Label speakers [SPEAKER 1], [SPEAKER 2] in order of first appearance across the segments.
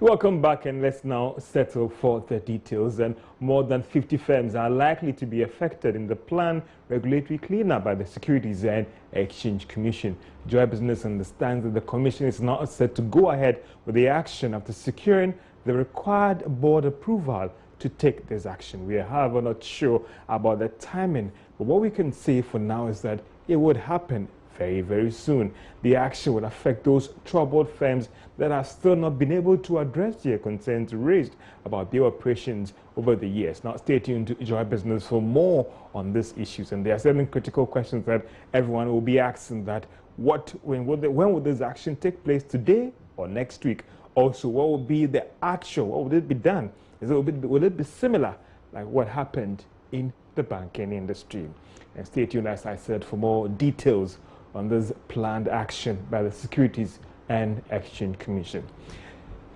[SPEAKER 1] Welcome back, and let's now settle for the details. And more than 50 firms are likely to be affected in the planned regulatory cleanup by the Securities and Exchange Commission. Joy Business understands that the Commission is not set to go ahead with the action after securing the required board approval to take this action. We are, however, not sure about the timing, but what we can say for now is that it would happen very, very soon. The action will affect those troubled firms that have still not been able to address their concerns raised about their operations over the years. Now, stay tuned to Joy Business for more on these issues. And there are certain critical questions that everyone will be asking: that when will this action take place, today or next week? Also, what will be the actual, what would it be done? Will it be similar like what happened in the banking industry? And stay tuned, as I said, for more details on this planned action by the Securities and Exchange Commission.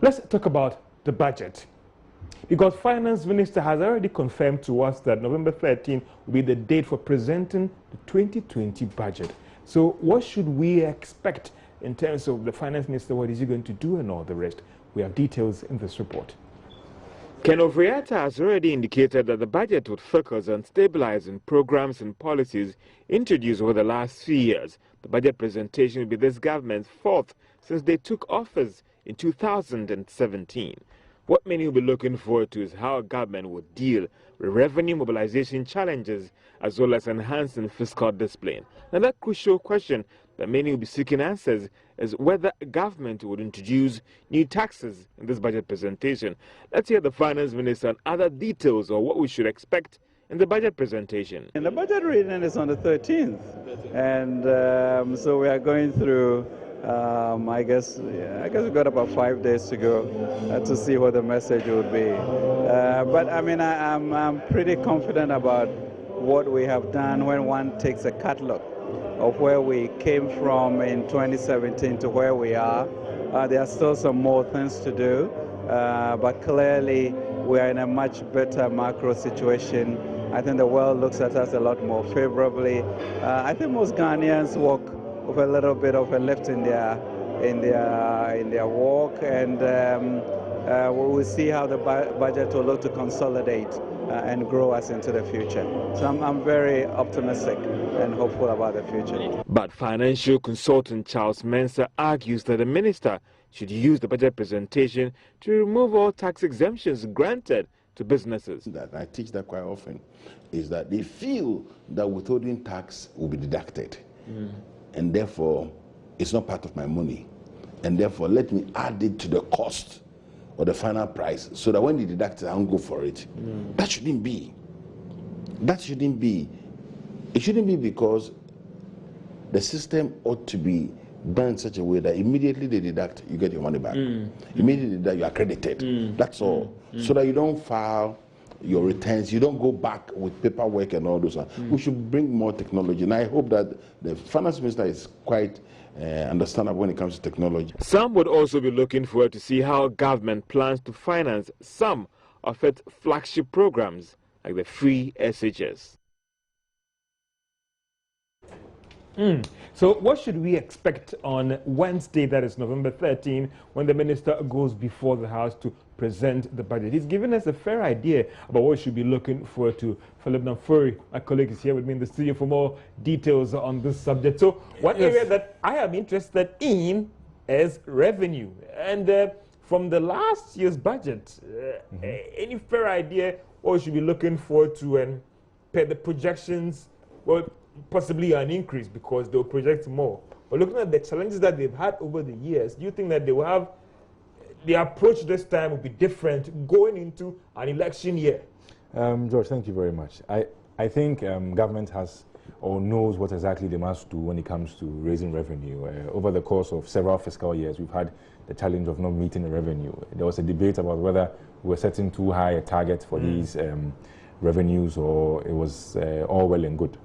[SPEAKER 1] Let's talk about the budget, because Finance Minister has already confirmed to us that November 13 will be the date for presenting the 2020 budget. So what should we expect in terms of the Finance Minister? What is he going to do and all the rest? We have details in this report. Ken Ofriatta has already indicated that the budget would focus on stabilizing programs and policies introduced over the last few years. The budget presentation will be this government's fourth since they took office in 2017. What many will be looking forward to is how government will deal with revenue mobilization challenges as well as enhancing fiscal discipline. Another crucial question that many will be seeking answers is whether government would introduce new taxes in this budget presentation. Let's hear the Finance Minister on other details or what we should expect in the budget presentation.
[SPEAKER 2] And the budget reading is on the 13th, and so we are going through. I guess we've got about 5 days to go to see what the message would be. But I mean, I'm pretty confident about what we have done when one takes a catalog of where we came from in 2017 to where we are. There are still some more things to do, but clearly we are in a much better macro situation. I think the world looks at us a lot more favorably. I think most Ghanaians walk with a little bit of a lift in their walk, and we will see how the budget will look to consolidate and grow us into the future. So I'm very optimistic and hopeful about the future.
[SPEAKER 1] But financial consultant Charles Mensah argues that the minister should use the budget presentation to remove all tax exemptions granted to businesses.
[SPEAKER 3] That I teach that quite often is that they feel that withholding tax will be deducted, and therefore it's not part of my money, and therefore let me add it to the cost or the final price, so that when they deduct it, I won't go for it. That shouldn't be. That shouldn't be. It shouldn't be, because the system ought to be done in such a way that immediately they deduct, you get your money back. Immediately that you are credited. That's all. So that you don't file your returns, you don't go back with paperwork and all those. We should bring more technology, and I hope that the Finance Minister is quite understandable when it comes to technology.
[SPEAKER 1] Some would also be looking forward to see how government plans to finance some of its flagship programs, like the free SHS. So what should we expect on Wednesday, that is November 13, when the minister goes before the House to present the budget? He's given us a fair idea about what we should be looking forward to. Philip Namfuri, my colleague, is here with me in the studio for more details on this subject. So one area that I am interested in is revenue. And from the last year's budget, any fair idea what we should be looking forward to, and per the projections, well, possibly an increase because they'll project more. But looking at the challenges that they've had over the years, do you think that they will have, the approach this time will be different going into an election year?
[SPEAKER 4] George, thank you very much. I think government has or knows what exactly they must do when it comes to raising revenue. Over the course of several fiscal years, we've had the challenge of not meeting the revenue. There was a debate about whether we were setting too high a target for these revenues, or it was all well and good.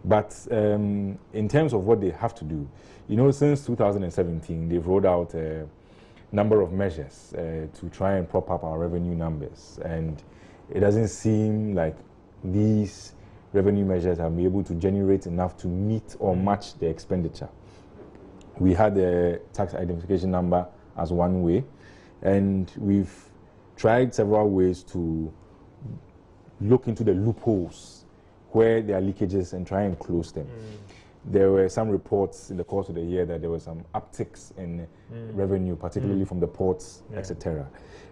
[SPEAKER 4] But in terms of what they have to do, you know, since 2017, they've rolled out a number of measures to try and prop up our revenue numbers. And it doesn't seem like these revenue measures have been able to generate enough to meet or match the expenditure. We had the tax identification number as one way. And we've tried several ways to look into the loopholes where there are leakages and try and close them. There were some reports in the course of the year that there were some upticks in revenue, particularly from the ports, etc.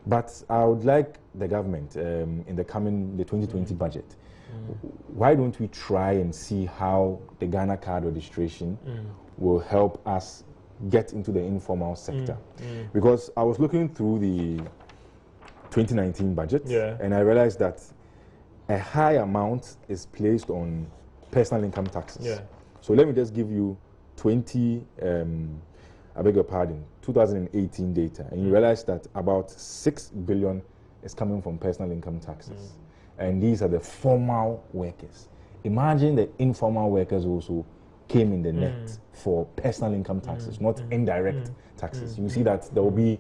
[SPEAKER 4] But I would like the government in the 2020 budget, why don't we try and see how the Ghana card registration will help us get into the informal sector? Because I was looking through the 2019 budget and I realized that a high amount is placed on personal income taxes. So let me just give you 2018 data, and you realize that about 6 billion is coming from personal income taxes. And these are the formal workers. Imagine the informal workers also came in the net for personal income taxes, not indirect taxes. You see that there will be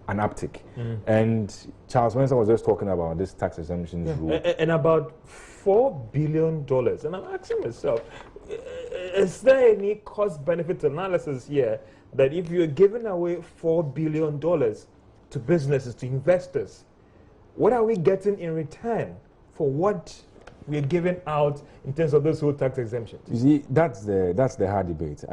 [SPEAKER 4] an uptick. And Charles Mensa was just talking about this tax exemptions rule.
[SPEAKER 1] And about $4 billion. And I'm asking myself, is there any cost-benefit analysis here that if you're giving away $4 billion to businesses, to investors, what are we getting in return for what we're giving out in terms of those whole tax exemptions?
[SPEAKER 4] You see, that's the hard debate.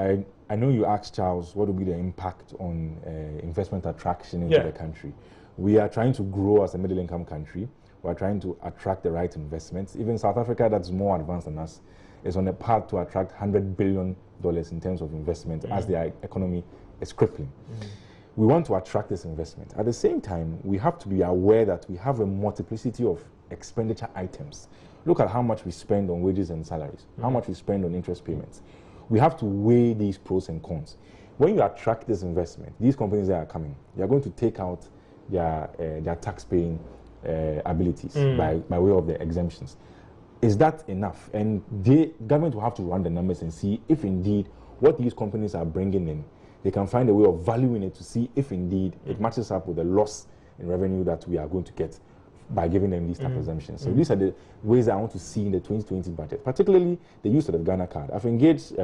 [SPEAKER 4] I know you asked Charles what will be the impact on investment attraction into the country. We are trying to grow as a middle-income country. We're trying to attract the right investments. Even South Africa, that's more advanced than us, is on a path to attract $100 billion in terms of investment as their economy is crippling. We want to attract this investment. At the same time, we have to be aware that we have a multiplicity of expenditure items. Look at how much we spend on wages and salaries, how much we spend on interest payments. We have to weigh these pros and cons. When you attract this investment, these companies that are coming, they are going to take out their tax-paying abilities by way of the exemptions. Is that enough? And the government will have to run the numbers and see if indeed what these companies are bringing in, they can find a way of valuing it to see if indeed it matches up with the loss in revenue that we are going to get by giving them these tax exemptions. So these are the ways I want to see in the 2020 budget, particularly the use of the Ghana card. I've engaged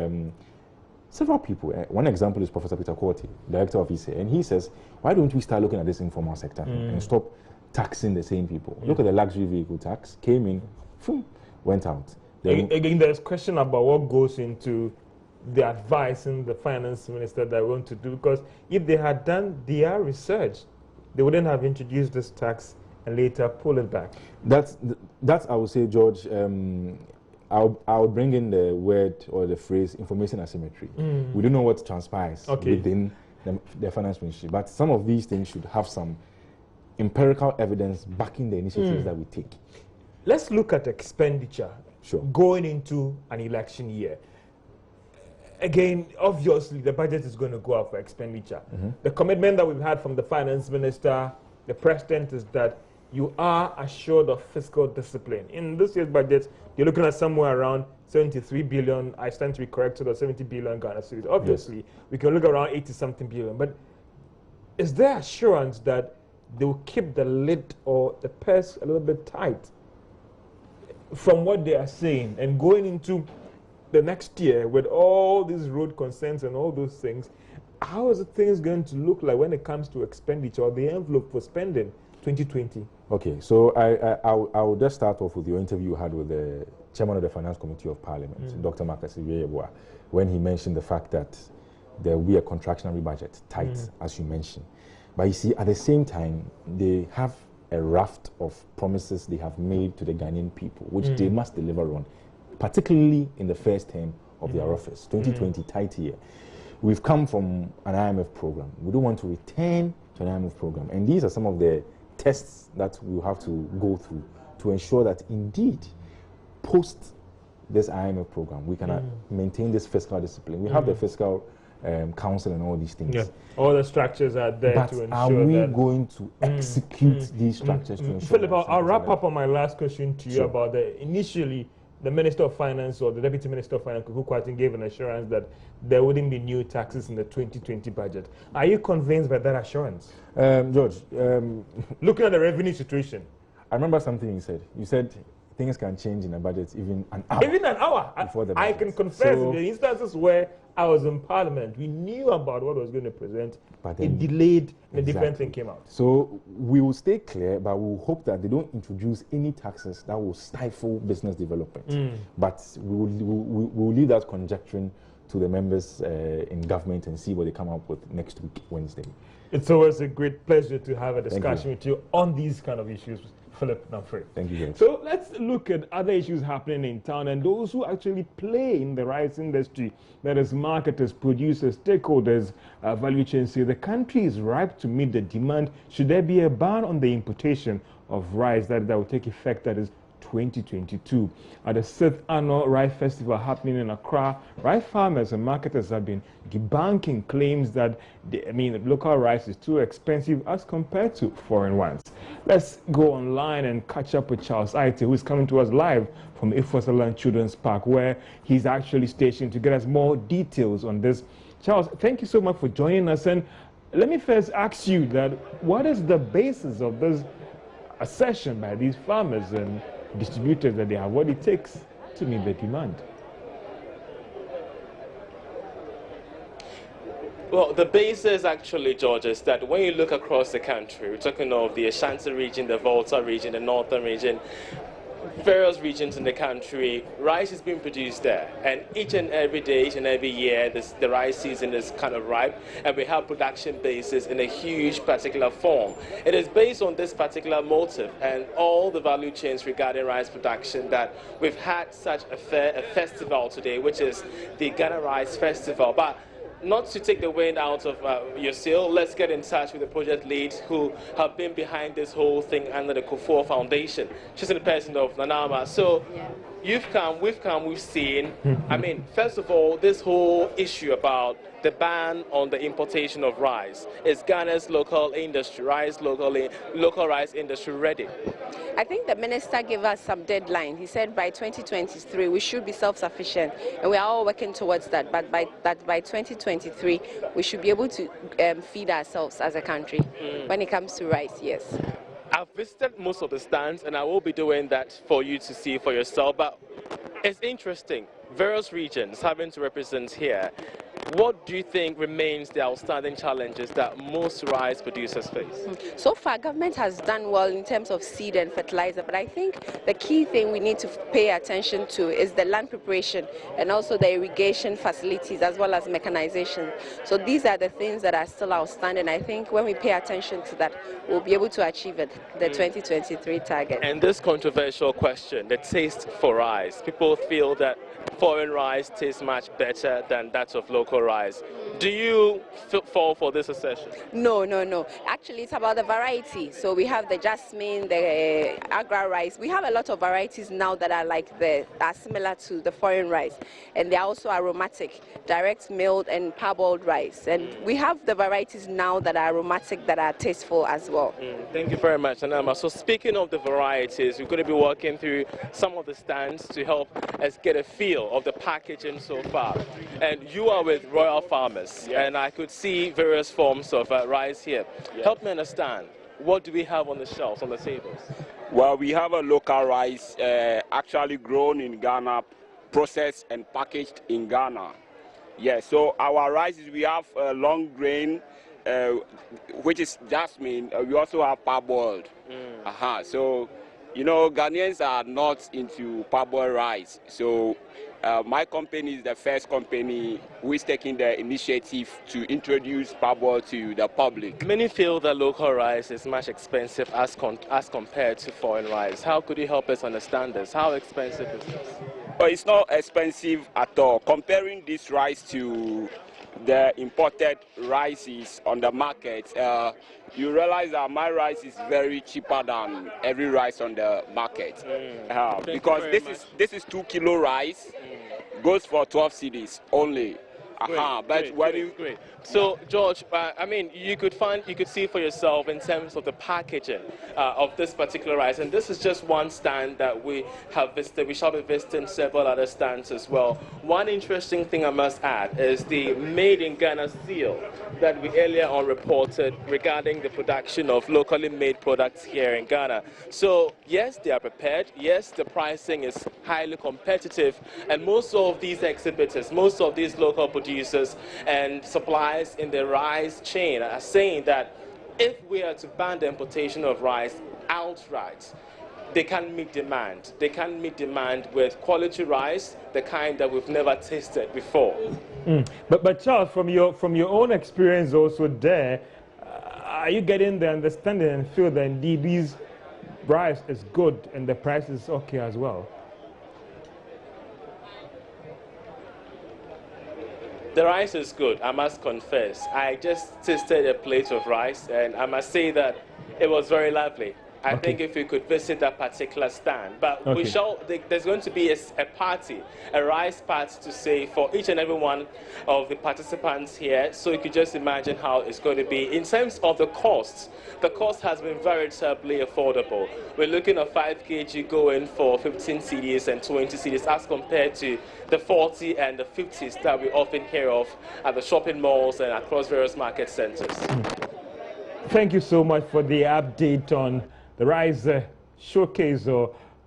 [SPEAKER 4] several people. One example is Professor Peter Korte, director of ISE, and he says, why don't we start looking at this informal sector and stop taxing the same people? Look at the luxury vehicle tax, came in, went out.
[SPEAKER 1] Again, there's question about what goes into the advice in the finance minister that we want to do, because if they had done their research, they wouldn't have introduced this tax and later pull it back. That's
[SPEAKER 4] I would say, George, I'll bring in the word or the phrase information asymmetry. We don't know what transpires within the finance ministry, but some of these things should have some empirical evidence backing the initiatives that we take.
[SPEAKER 1] Let's look at expenditure going into an election year. Again, obviously, the budget is going to go up for expenditure. The commitment that we've had from the finance minister, the president, is that you are assured of fiscal discipline. In this year's budget, you're looking at somewhere around 73 billion. I stand to be corrected, or 70 billion Ghana cedis. Obviously, we can look around 80-something billion. But is there assurance that they will keep the lid or the purse a little bit tight from what they are saying and going into the next year with all these road concerns and all those things? How is the things going to look like when it comes to expenditure or the envelope for spending 2020?
[SPEAKER 4] Okay, so I will just start off with your interview you had with the chairman of the Finance Committee of Parliament, Dr. Marcus Iwieboa, when he mentioned the fact that there will be a contractionary budget, tight, as you mentioned. But you see, at the same time, they have a raft of promises they have made to the Ghanaian people, which they must deliver on, particularly in the first term of their office. 2020, tight year. We've come from an IMF program. We don't want to return to an IMF program. And these are some of the tests that we'll have to go through to ensure that indeed, post this IMF program, we can maintain this fiscal discipline. We have the fiscal council and all these things.
[SPEAKER 1] All the structures are there
[SPEAKER 4] but
[SPEAKER 1] to ensure
[SPEAKER 4] are we
[SPEAKER 1] that
[SPEAKER 4] going to execute these structures to ensure?
[SPEAKER 1] Philip, I'll wrap up on my last question to you about initially the Minister of Finance or the Deputy Minister of Finance, who quite gave an assurance that there wouldn't be new taxes in the 2020 budget. Are you convinced by that assurance?
[SPEAKER 4] George,
[SPEAKER 1] looking at the revenue situation.
[SPEAKER 4] I remember something you said. You said things can change in a budget even an hour.
[SPEAKER 1] Even an hour.
[SPEAKER 4] Before the
[SPEAKER 1] I
[SPEAKER 4] budget.
[SPEAKER 1] can confess,
[SPEAKER 4] So,
[SPEAKER 1] in the instances where I was in Parliament, we knew about what I was going to present.
[SPEAKER 4] But
[SPEAKER 1] It
[SPEAKER 4] then-
[SPEAKER 1] delayed, a different
[SPEAKER 4] Exactly.
[SPEAKER 1] thing came out.
[SPEAKER 4] So we will stay clear, but we will hope that they don't introduce any taxes that will stifle business development. But we will leave that conjecturing to the members in government and see what they come up with next week, Wednesday.
[SPEAKER 1] It's always a great pleasure to have a
[SPEAKER 4] you.
[SPEAKER 1] discussion with you on these kind of issues, Philip Namfrey.
[SPEAKER 4] Thank you, George.
[SPEAKER 1] So let's look at other issues happening in town and those who actually play in the rice industry, that is marketers, producers, stakeholders, value chains, say the country is ripe to meet the demand. Should there be a ban on the importation of rice that will take effect, that is 2022. At the 6th annual Rice Festival happening in Accra, rice farmers and marketers have been debunking claims that local rice is too expensive as compared to foreign ones. Let's go online and catch up with Charles Aite, who is coming to us live from Ifosaland Children's Park, where he's actually stationed to get us more details on this. Charles, thank you so much for joining us. And let me first ask you that what is the basis of this assertion by these farmers and distributors that they have what it takes to meet the demand?
[SPEAKER 5] Well, the basis actually, George, is that when you look across the country, we're talking of the Ashanti region, the Volta region, the Northern region, various regions in the country, rice is being produced there. And each and every day, each and every year, the rice season is kind of ripe, and we have production bases in a huge particular form. It is based on this particular motive and all the value chains regarding rice production that we've had such a festival today, which is the Ghana Rice Festival. But not to take the wind out of your sail, let's get in touch with the project lead who have been behind this whole thing under the Kufuor Foundation. She's in the person of Nanama. So you've come, we've seen. I mean, first of all, this whole issue about the ban on the importation of rice. Is Ghana's local industry, local rice industry ready?
[SPEAKER 6] I think the minister gave us some deadline. He said by 2023 we should be self-sufficient, and we are all working towards that. But by 2023 we should be able to feed ourselves as a country when it comes to rice. Yes.
[SPEAKER 5] I've visited most of the stands, and I will be doing that for you to see for yourself. But it's interesting, various regions having to represent here. What do you think remains the outstanding challenges that most rice producers face?
[SPEAKER 6] So far, government has done well in terms of seed and fertilizer, but I think the key thing we need to pay attention to is the land preparation and also the irrigation facilities as well as mechanization. So these are the things that are still outstanding. I think when we pay attention to that, we'll be able to achieve it, the 2023 target.
[SPEAKER 5] And this controversial question, the taste for rice. People feel that foreign rice tastes much better than that of local rice. Do you fall for this assertion?
[SPEAKER 6] No. Actually, it's about the variety. So we have the jasmine, the agra rice. We have a lot of varieties now that are similar to the foreign rice, and they are also aromatic, direct milled and parboiled rice. And we have the varieties now that are aromatic, that are tasteful as well.
[SPEAKER 5] Thank you very much, Anama. So speaking of the varieties, we're going to be walking through some of the stands to help us get a feel of the packaging so far. And you are with Royal Farmers, and I could see various forms of rice here. Help me understand, what do we have on the shelves, on the tables?
[SPEAKER 7] Well, we have a local rice actually grown in Ghana, processed and packaged in Ghana. Yes, so our rices, we have long grain, which is jasmine. We also have parboiled. So, you know, Ghanaians are not into parboiled rice. So my company is the first company who is taking the initiative to introduce parboiled to the public.
[SPEAKER 5] Many feel that local rice is much expensive as compared to foreign rice. How could you help us understand this? How expensive is this?
[SPEAKER 7] Well, it's not expensive at all. Comparing this rice to the imported rices on the market, you realize that my rice is very cheaper than every rice on the market. Because this is 2 kilo rice, goes for 12 cedis only.
[SPEAKER 5] Great. So, George, I mean, you could see for yourself in terms of the packaging of this particular rice, and this is just one stand that we have visited. We shall be visiting several other stands as well. One interesting thing I must add is the Made in Ghana seal that we earlier on reported regarding the production of locally made products here in Ghana. So, yes, they are prepared. Yes, the pricing is highly competitive, and most of these exhibitors, most of these local producers and suppliers in the rice chain are saying that if we are to ban the importation of rice outright, they can meet demand. They can meet demand with quality rice, the kind that we've never tasted before.
[SPEAKER 1] But Charles, from your own experience also there, are you getting the understanding and feel that indeed these rice is good and the price is okay as well?
[SPEAKER 5] The rice is good, I must confess. I just tasted a plate of rice and I must say that it was very lovely. I think if we could visit that particular stand, but there's going to be a party, a rice party to say for each and every one of the participants here. So you could just imagine how it's going to be. In terms of the cost has been veritably affordable. We're looking at 5 kg going for 15 cedis and 20 cedis as compared to the 40 and the 50s that we often hear of at the shopping malls and across various market centers.
[SPEAKER 1] Thank you so much for the update on the rice showcase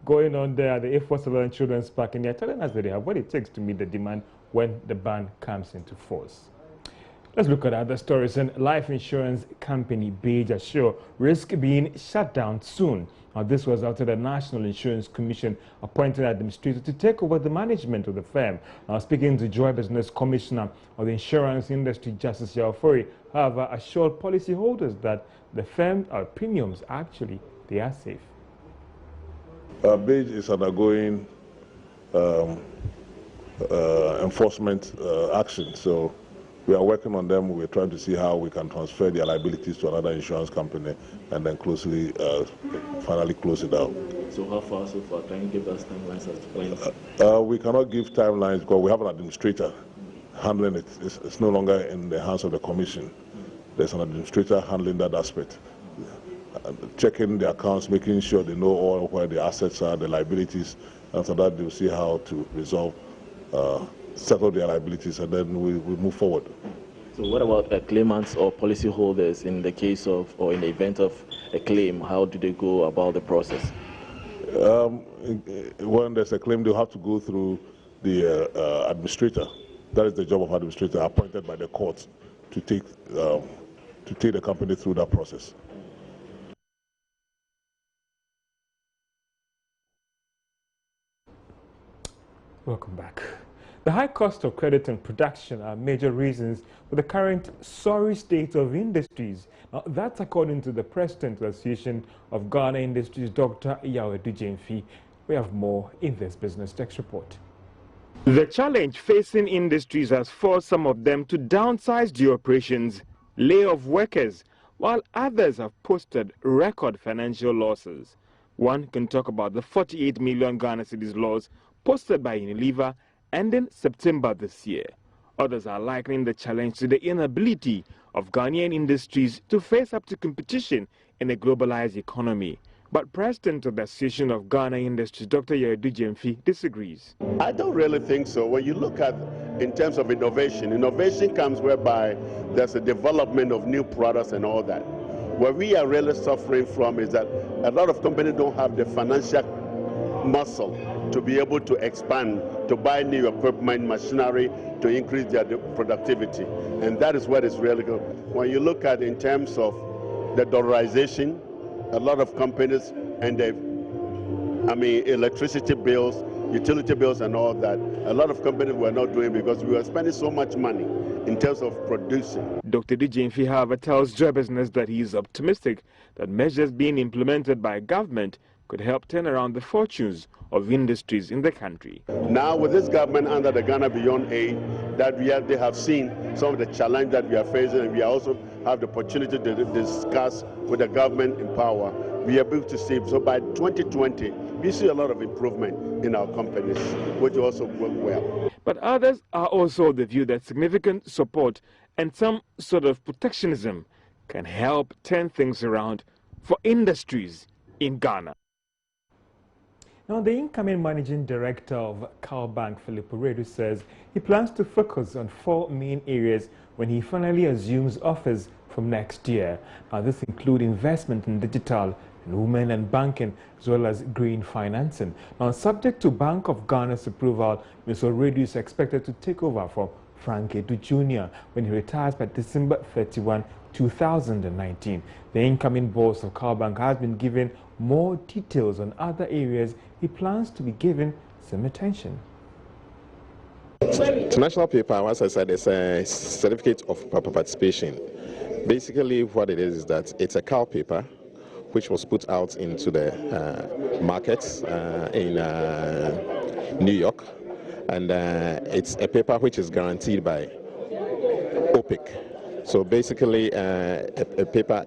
[SPEAKER 1] going on there at the A4 Children's Park, and they're telling us that they have what it takes to meet the demand when the ban comes into force. Let's look at other stories. And life insurance company Beige Assure risk being shut down soon. Now, this was after the National Insurance Commission appointed an administrator to take over the management of the firm. Now, speaking to Joy Business Commissioner of the Insurance Industry, Justice Yaofori, however, assured policyholders that the firm's premiums actually they are safe.
[SPEAKER 8] Beige is undergoing enforcement action, so we are working on them. We're trying to see how we can transfer their liabilities to another insurance company and then finally close it out.
[SPEAKER 9] So how far so far? Can you give us timelines as to when?
[SPEAKER 8] We cannot give timelines because we have an administrator handling it. It's no longer in the hands of the commission. There's an administrator handling that aspect. Checking the accounts, making sure they know all where the assets are, the liabilities. After that, they'll see how to resolve, settle their liabilities, and then we move forward.
[SPEAKER 9] So what about claimants or policyholders in the case of, or in the event of a claim? How do they go about the process?
[SPEAKER 8] When there's a claim, they'll have to go through the administrator. That is the job of administrator, appointed by the court to take the company through that process.
[SPEAKER 1] Welcome back. The high cost of credit and production are major reasons for the current sorry state of industries. Now, that's according to the President of the Association of Ghana Industries, Dr. Yawedu Jemfi. We have more in this Business Text report. The challenge facing industries has forced some of them to downsize their operations, lay off workers, while others have posted record financial losses. One can talk about the 48 million Ghana cedis loss posted by Unilever ending September this year. Others are likening the challenge to the inability of Ghanaian industries to face up to competition in a globalized economy. But President of the Association of Ghana Industries, Dr. Yawedu Jemfi, disagrees.
[SPEAKER 10] I don't really think so. When you look at in terms of innovation comes whereby there's a development of new products and all that. What we are really suffering from is that a lot of companies don't have the financial muscle to be able to expand, to buy new equipment, machinery, to increase their productivity. And that is what is really good. When you look at in terms of the dollarization, a lot of companies and electricity bills, utility bills and all that, a lot of companies were not doing because we were spending so much money in terms of producing.
[SPEAKER 1] Dr. Jemfi, however, tells Joy Business that he is optimistic that measures being implemented by government could help turn around the fortunes of industries in the country.
[SPEAKER 10] Now with this government under the Ghana Beyond Aid, that they have seen some of the challenge that we are facing, and we also have the opportunity to discuss with the government in power. We are able to see, so by 2020, we see a lot of improvement in our companies, which also work well.
[SPEAKER 1] But others are also of the view that significant support and some sort of protectionism can help turn things around for industries in Ghana. Now, the incoming managing director of Cal Bank, Philip Oredu, says he plans to focus on 4 main areas when he finally assumes office from next year. Now, this includes investment in digital, and women and banking, as well as green financing. Now, subject to Bank of Ghana's approval, Mr. Oredu is expected to take over from Frank Edu Jr. when he retires by December 31, 2019. The incoming boss of Cal Bank has been given more details on other areas he plans to be given some attention.
[SPEAKER 11] International paper, as I said, is a certificate of participation. Basically, what it is that it's a Cal paper which was put out into the markets in New York, and it's a paper which is guaranteed by OPIC. So basically, a paper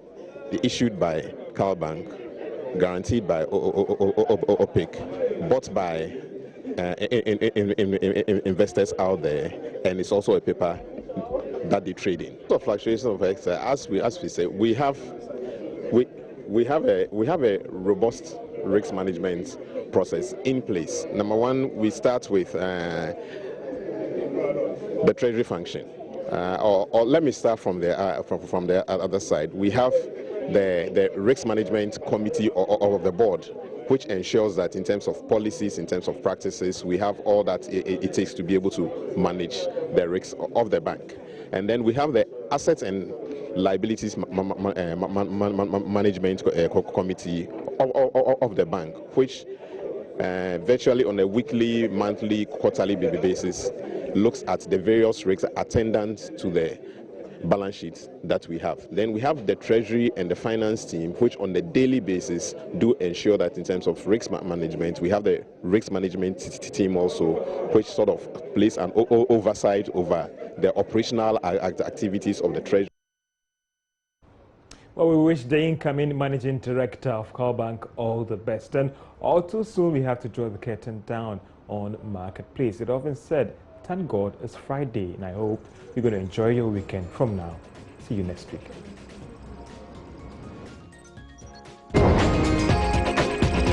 [SPEAKER 11] issued by Cal Bank, guaranteed by OPIC, bought by investors out there, and it's also a paper that they trade in. So fluctuation of X, as we say, we have a robust risk management process in place. Number one, we start with the treasury function, or let me start from the other side. We have the risk management committee of the board, which ensures that in terms of policies, in terms of practices, we have all that it takes to be able to manage the risks of the bank. And then we have the assets and liabilities management committee of the bank, which virtually on a weekly, monthly, quarterly basis looks at the various risks attendant to the balance sheets that we have. Then we have the treasury and the finance team, which on a daily basis do ensure that in terms of risk management, we have the risk management team also, which sort of plays an oversight over the operational activities of the treasury.
[SPEAKER 1] Well, we wish the incoming managing director of Cal Bank all the best. And all too soon, we have to draw the curtain down on Marketplace. It often said, thank God it's Friday, and I hope you're going to enjoy your weekend from now. See you next week.